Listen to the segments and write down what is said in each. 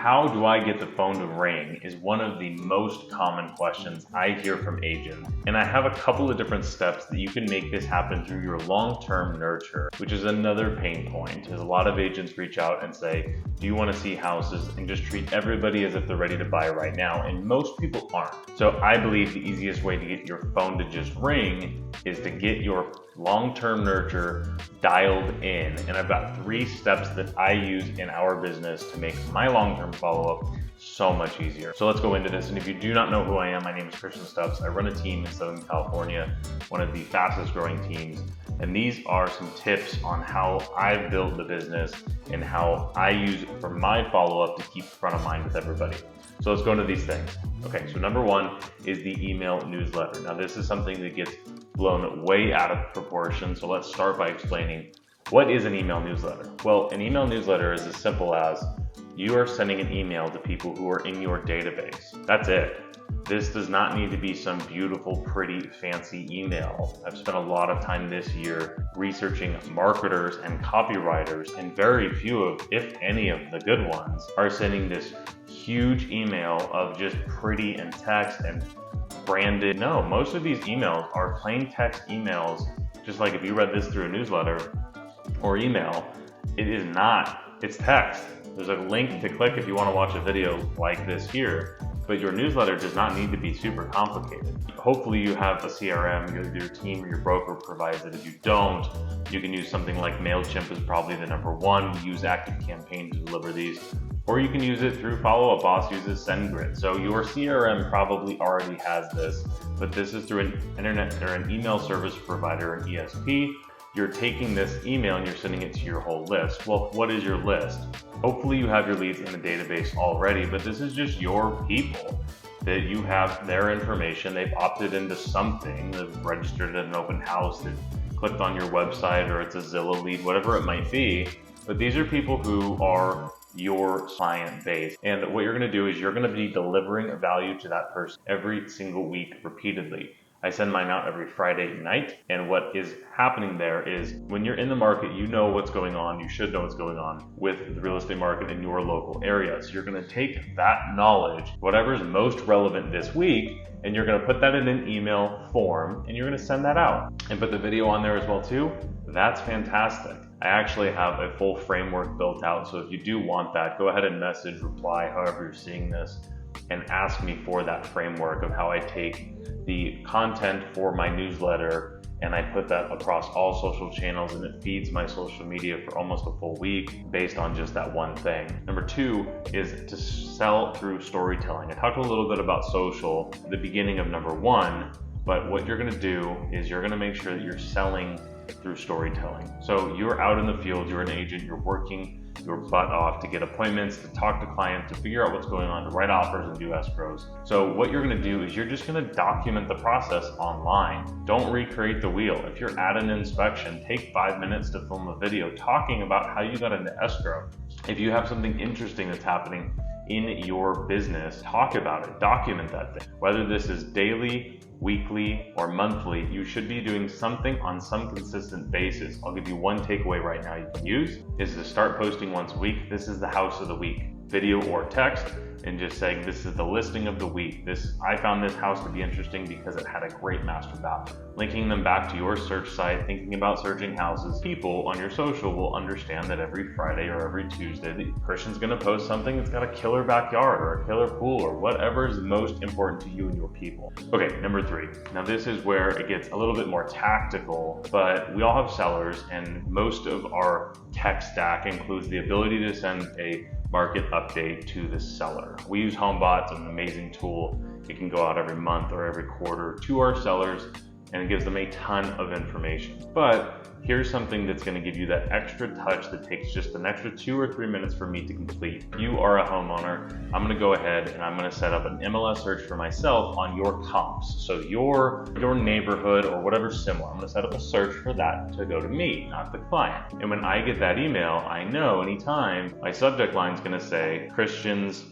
How do I get the phone to ring is one of the most common questions I hear from agents. And I have a couple of different steps that you can make this happen through your long-term nurture, which is another pain point. As a lot of agents reach out and say, do you want to see houses, and just treat everybody as if they're ready to buy right now. And most people aren't. So I believe the easiest way to get your phone to just ring is to get your long-term nurture dialed in. And I've got 3 steps that I use in our business to make my long-term follow-up so much easier. So let's go into this. And if you do not know who I am, my name is Stubbs. I run a team in Southern California, one of the fastest growing teams. And these are some tips on how I've built the business and how I use it for my follow-up to keep front of mind with everybody. So let's go into these things. Okay, so number 1 is the email newsletter. Now this is something that gets blown way out of proportion. So let's start by explaining, what is an email newsletter? Well, an email newsletter is as simple as you are sending an email to people who are in your database. That's it. This does not need to be some beautiful, pretty, fancy email. I've spent a lot of time this year researching marketers and copywriters, and very few of, if any of the good ones, are sending this huge email of just pretty and text and branded. No, most of these emails are plain text emails, just like if you read this through a newsletter or email. It is not, it's text. There's a link to click if you want to watch a video like this here, but your newsletter does not need to be super complicated. Hopefully you have a CRM, your team or your broker provides it. If you don't, you can use something like MailChimp is probably the number one. We use ActiveCampaign to deliver these. Or you can use it through Follow Up Boss, uses SendGrid. So your CRM probably already has this, but this is through an internet or an email service provider, an ESP. You're taking this email and you're sending it to your whole list. Well, what is your list? Hopefully you have your leads in the database already, but this is just your people that you have their information. They've opted into something, they've registered at an open house, they've clicked on your website, or it's a Zillow lead, whatever it might be. But these are people who are your client base. And what you're going to do is you're going to be delivering value to that person every single week repeatedly. I send mine out every Friday night. And what is happening there is when you're in the market, you know what's going on. You should know what's going on with the real estate market in your local area. So you're going to take that knowledge, whatever's most relevant this week, and you're going to put that in an email form and you're going to send that out and put the video on there as well too. That's fantastic. I actually have a full framework built out. So if you do want that, go ahead and message, reply, however you're seeing this, and ask me for that framework of how I take the content for my newsletter and I put that across all social channels, and it feeds my social media for almost a full week based on just that one thing. Number 2 is to sell through storytelling. I talked a little bit about social at the beginning of number 1, but what you're going to do is you're going to make sure that you're selling through storytelling. So you're out in the field, you're an agent, you're working your butt off to get appointments, to talk to clients, to figure out what's going on, to write offers and do escrows. So what you're going to do is you're just going to document the process online. Don't recreate the wheel. If you're at an inspection, take 5 minutes to film a video talking about how you got into escrow. If you have something interesting that's happening in your business, talk about it, document that thing. Whether this is daily, weekly, or monthly, you should be doing something on some consistent basis. I'll give you one takeaway right now you can use is to start posting once a week. This is the house of the week, video or text, and just saying this is the listing of the week. I found this house to be interesting because it had a great master bath. Linking them back to your search site, thinking about searching houses. People on your social will understand that every Friday or every Tuesday, the person's gonna post something that's got a killer backyard or a killer pool or whatever is most important to you and your people. Okay, number 3. Now this is where it gets a little bit more tactical, but we all have sellers, and most of our tech stack includes the ability to send a market update to the seller. We use HomeBot, it's an amazing tool. It can go out every month or every quarter to our sellers, and it gives them a ton of information. But here's something that's going to give you that extra touch that takes just an extra 2 or 3 minutes for me to complete. If you are a homeowner, I'm going to go ahead and I'm going to set up an MLS search for myself on your comps. So your neighborhood or whatever similar, I'm going to set up a search for that to go to me, not the client. And when I get that email, I know anytime my subject line is going to say Christian's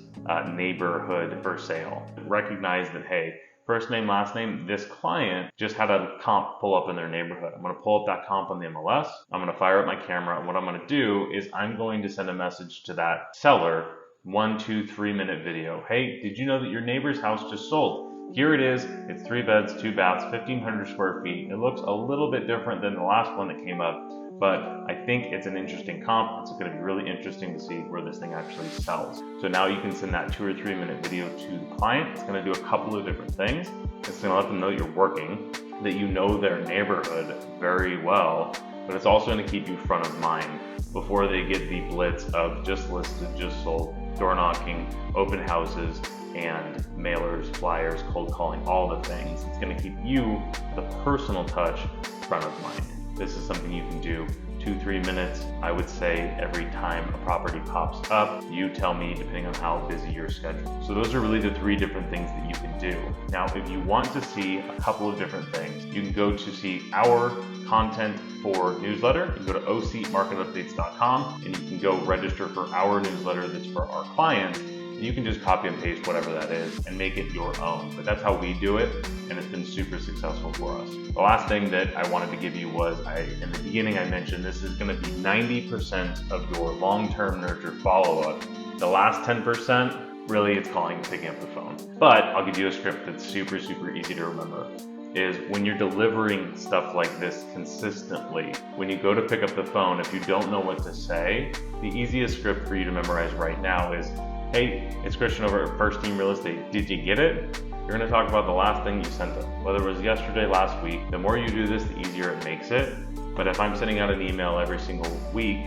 neighborhood for sale. Recognize that, hey, first name, last name, this client just had a comp pull up in their neighborhood. I'm going to pull up that comp on the MLS. I'm going to fire up my camera. And what I'm going to do is I'm going to send a message to that seller 1, 2, 3-minute video. Hey, did you know that your neighbor's house just sold? Here it is. It's 3 beds, 2 baths, 1,500 square feet. It looks a little bit different than the last one that came up, but I think it's an interesting comp. It's going to be really interesting to see where this thing actually sells. So now you can send that 2 or 3-minute video to the client. It's going to do a couple of different things. It's going to let them know you're working, that you know their neighborhood very well, but it's also going to keep you front of mind before they get the blitz of just listed, just sold, door knocking, open houses, and mailers, flyers, cold calling, all the things. It's going to keep you, the personal touch, front of mind. This is something you can do 2-3 minutes, I would say, every time a property pops up. You tell me, depending on how busy your schedule. So those are really the 3 different things that you can do. Now, if you want to see a couple of different things, you can go to see our content for newsletter. You can go to ocmarketupdates.com and you can go register for our newsletter that's for our clients. You can just copy and paste whatever that is and make it your own. But that's how we do it, and it's been super successful for us. The last thing that I wanted to give you was, in the beginning I mentioned this is going to be 90% of your long-term nurture follow-up. The last 10%, really it's calling and picking up the phone. But I'll give you a script that's super, super easy to remember. Is when you're delivering stuff like this consistently, when you go to pick up the phone, if you don't know what to say, the easiest script for you to memorize right now is, hey, it's Christian over at First Team Real Estate. Did you get it? You're going to talk about the last thing you sent them, whether it was yesterday, last week. The more you do this, the easier it makes it. But if I'm sending out an email every single week,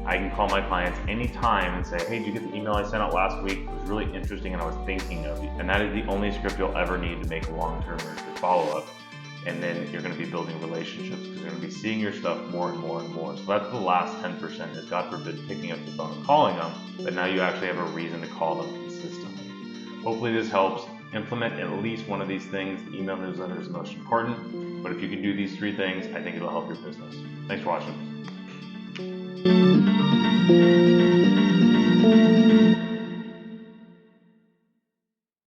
I can call my clients anytime and say, hey, did you get the email I sent out last week? It was really interesting and I was thinking of you. And that is the only script you'll ever need to make a long-term nurture follow-up. And then you're going to be building relationships because you're going to be seeing your stuff more and more and more. So that's the last 10%, is God forbid picking up the phone and calling them, but now you actually have a reason to call them consistently. Hopefully this helps. Implement at least one of these things. The email newsletter is the most important, but if you can do these 3 things, I think it'll help your business. Thanks for watching.